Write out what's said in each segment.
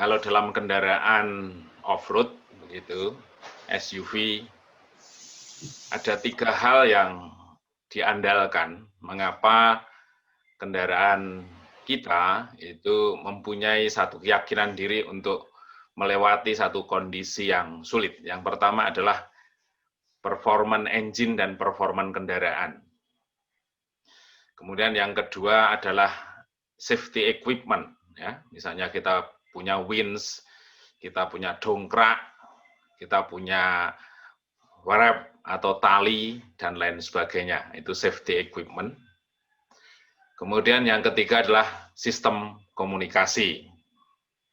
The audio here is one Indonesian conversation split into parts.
kalau dalam kendaraan off-road, begitu, SUV, ada 3 hal yang diandalkan. Mengapa kendaraan kita itu mempunyai satu keyakinan diri untuk melewati satu kondisi yang sulit. Yang pertama adalah performance engine dan performance kendaraan. Kemudian yang kedua adalah safety equipment. Ya, misalnya kita punya winch, kita punya dongkrak, kita punya rem atau tali, dan lain sebagainya. Itu safety equipment. Kemudian yang ketiga adalah sistem komunikasi.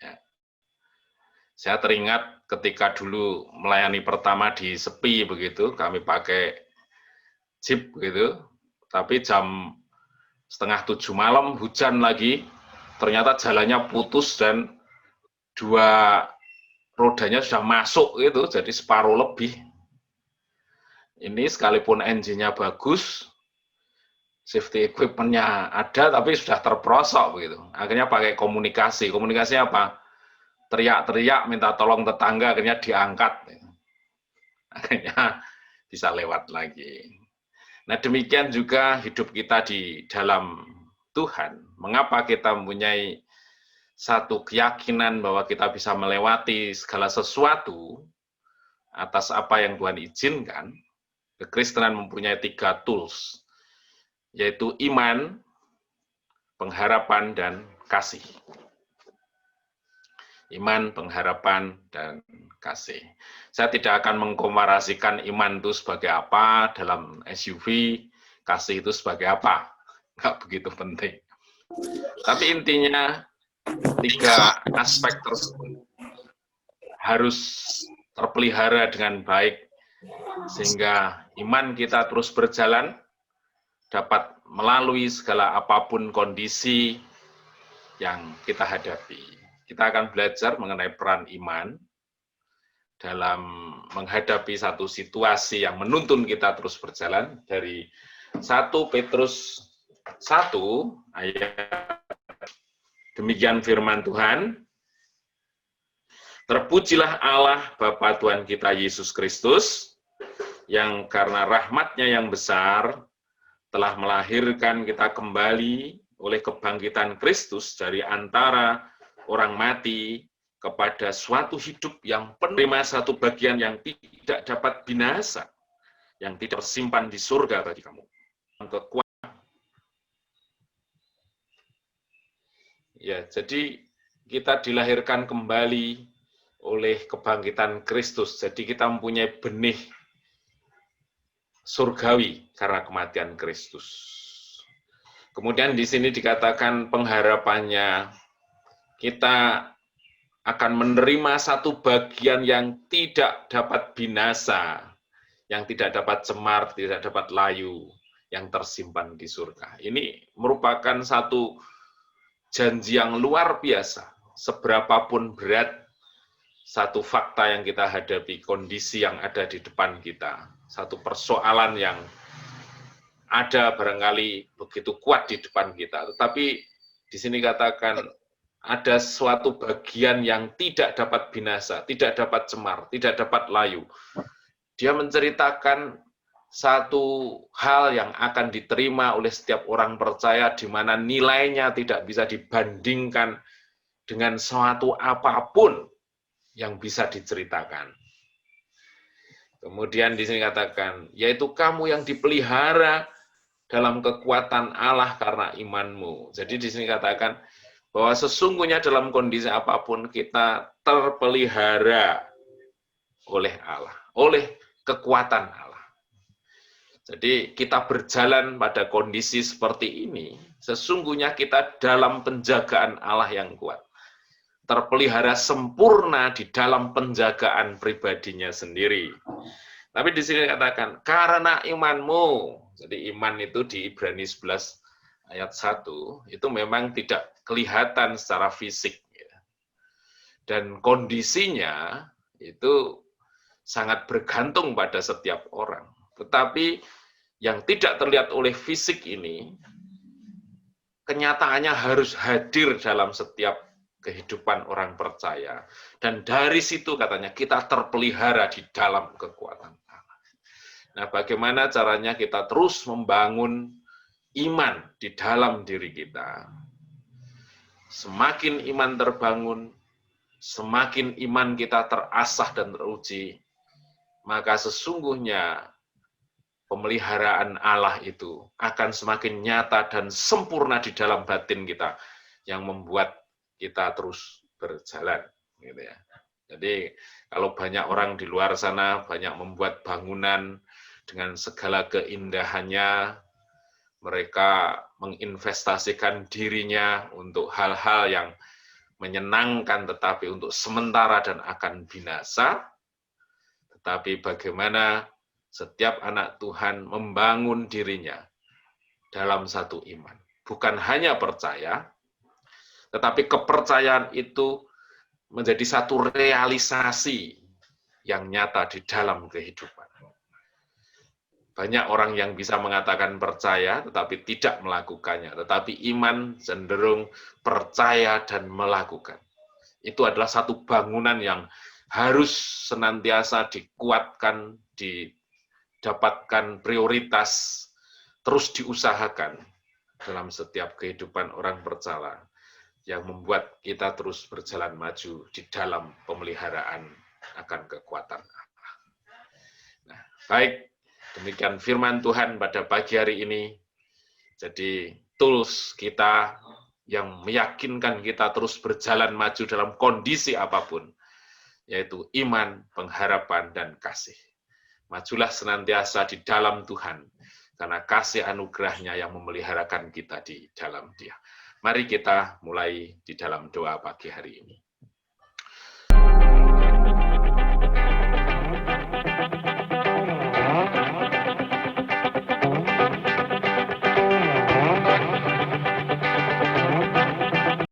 Ya. Saya teringat ketika dulu melayani pertama di Sepi begitu, kami pakai jeep begitu, tapi jam 6:30 malam hujan lagi, ternyata jalannya putus dan 2 rodanya sudah masuk gitu, jadi separuh lebih. Ini sekalipun engine-nya bagus, safety equipment-nya ada, tapi sudah terperosok begitu. Akhirnya pakai komunikasi. Komunikasinya apa? Teriak-teriak, minta tolong tetangga, akhirnya diangkat. Akhirnya bisa lewat lagi. Nah, demikian juga hidup kita di dalam Tuhan. Mengapa kita mempunyai satu keyakinan bahwa kita bisa melewati segala sesuatu atas apa yang Tuhan izinkan? Kekristenan mempunyai 3 tools, yaitu iman, pengharapan, dan kasih. Iman, pengharapan, dan kasih. Saya tidak akan mengkomparasikan iman itu sebagai apa dalam SUV, kasih itu sebagai apa. Nggak begitu penting. Tapi intinya, 3 aspek tersebut harus terpelihara dengan baik, sehingga iman kita terus berjalan, dapat melalui segala apapun kondisi yang kita hadapi. Kita akan belajar mengenai peran iman dalam menghadapi satu situasi yang menuntun kita terus berjalan dari 1 Petrus 1 ayat. Demikian firman Tuhan. Terpujilah Allah Bapa Tuhan kita Yesus Kristus, yang karena rahmat-Nya yang besar telah melahirkan kita kembali oleh kebangkitan Kristus dari antara orang mati kepada suatu hidup yang penerima satu bagian yang tidak dapat binasa, yang tidak tersimpan di surga bagi kamu. Ya, jadi kita dilahirkan kembali oleh kebangkitan Kristus. Jadi kita mempunyai benih surgawi karena kematian Kristus. Kemudian di sini dikatakan pengharapannya kita akan menerima satu bagian yang tidak dapat binasa, yang tidak dapat cemar, tidak dapat layu, yang tersimpan di surga. Ini merupakan satu janji yang luar biasa. Seberapapun berat satu fakta yang kita hadapi, kondisi yang ada di depan kita, satu persoalan yang ada barangkali begitu kuat di depan kita, tetapi di sini katakan ada suatu bagian yang tidak dapat binasa, tidak dapat cemar, tidak dapat layu. Dia menceritakan satu hal yang akan diterima oleh setiap orang percaya, di mana nilainya tidak bisa dibandingkan dengan suatu apapun yang bisa diceritakan. Kemudian di sini katakan, yaitu kamu yang dipelihara dalam kekuatan Allah karena imanmu. Jadi di sini katakan bahwa sesungguhnya dalam kondisi apapun kita terpelihara oleh Allah, oleh kekuatan Allah. Jadi kita berjalan pada kondisi seperti ini, sesungguhnya kita dalam penjagaan Allah yang kuat. Terpelihara sempurna di dalam penjagaan pribadinya sendiri. Tapi di sini katakan, karena imanmu. Jadi iman itu di Ibrani 11 ayat 1, itu memang tidak kelihatan secara fisik. Dan kondisinya itu sangat bergantung pada setiap orang. Tetapi yang tidak terlihat oleh fisik ini, kenyataannya harus hadir dalam setiap kehidupan orang percaya. Dan dari situ katanya kita terpelihara di dalam kekuatan Allah. Nah, bagaimana caranya kita terus membangun iman di dalam diri kita? Semakin iman terbangun, semakin iman kita terasah dan teruji, maka sesungguhnya pemeliharaan Allah itu akan semakin nyata dan sempurna di dalam batin kita, yang membuat kita terus berjalan, gitu ya. Jadi kalau banyak orang di luar sana banyak membuat bangunan dengan segala keindahannya, mereka menginvestasikan dirinya untuk hal-hal yang menyenangkan tetapi untuk sementara dan akan binasa. Tetapi bagaimana setiap anak Tuhan membangun dirinya dalam satu iman. Bukan hanya percaya, tetapi kepercayaan itu menjadi satu realisasi yang nyata di dalam kehidupan. Banyak orang yang bisa mengatakan percaya, tetapi tidak melakukannya. Tetapi iman cenderung percaya dan melakukan. Itu adalah satu bangunan yang harus senantiasa dikuatkan, didapatkan prioritas, terus diusahakan dalam setiap kehidupan orang percaya, yang membuat kita terus berjalan maju di dalam pemeliharaan akan kekuatan Allah. Nah, baik. Demikian firman Tuhan pada pagi hari ini. Jadi tools kita yang meyakinkan kita terus berjalan maju dalam kondisi apapun, yaitu iman, pengharapan, dan kasih. Majulah senantiasa di dalam Tuhan, karena kasih anugerahnya yang memeliharakan kita di dalam Dia. Mari kita mulai di dalam doa pagi hari ini.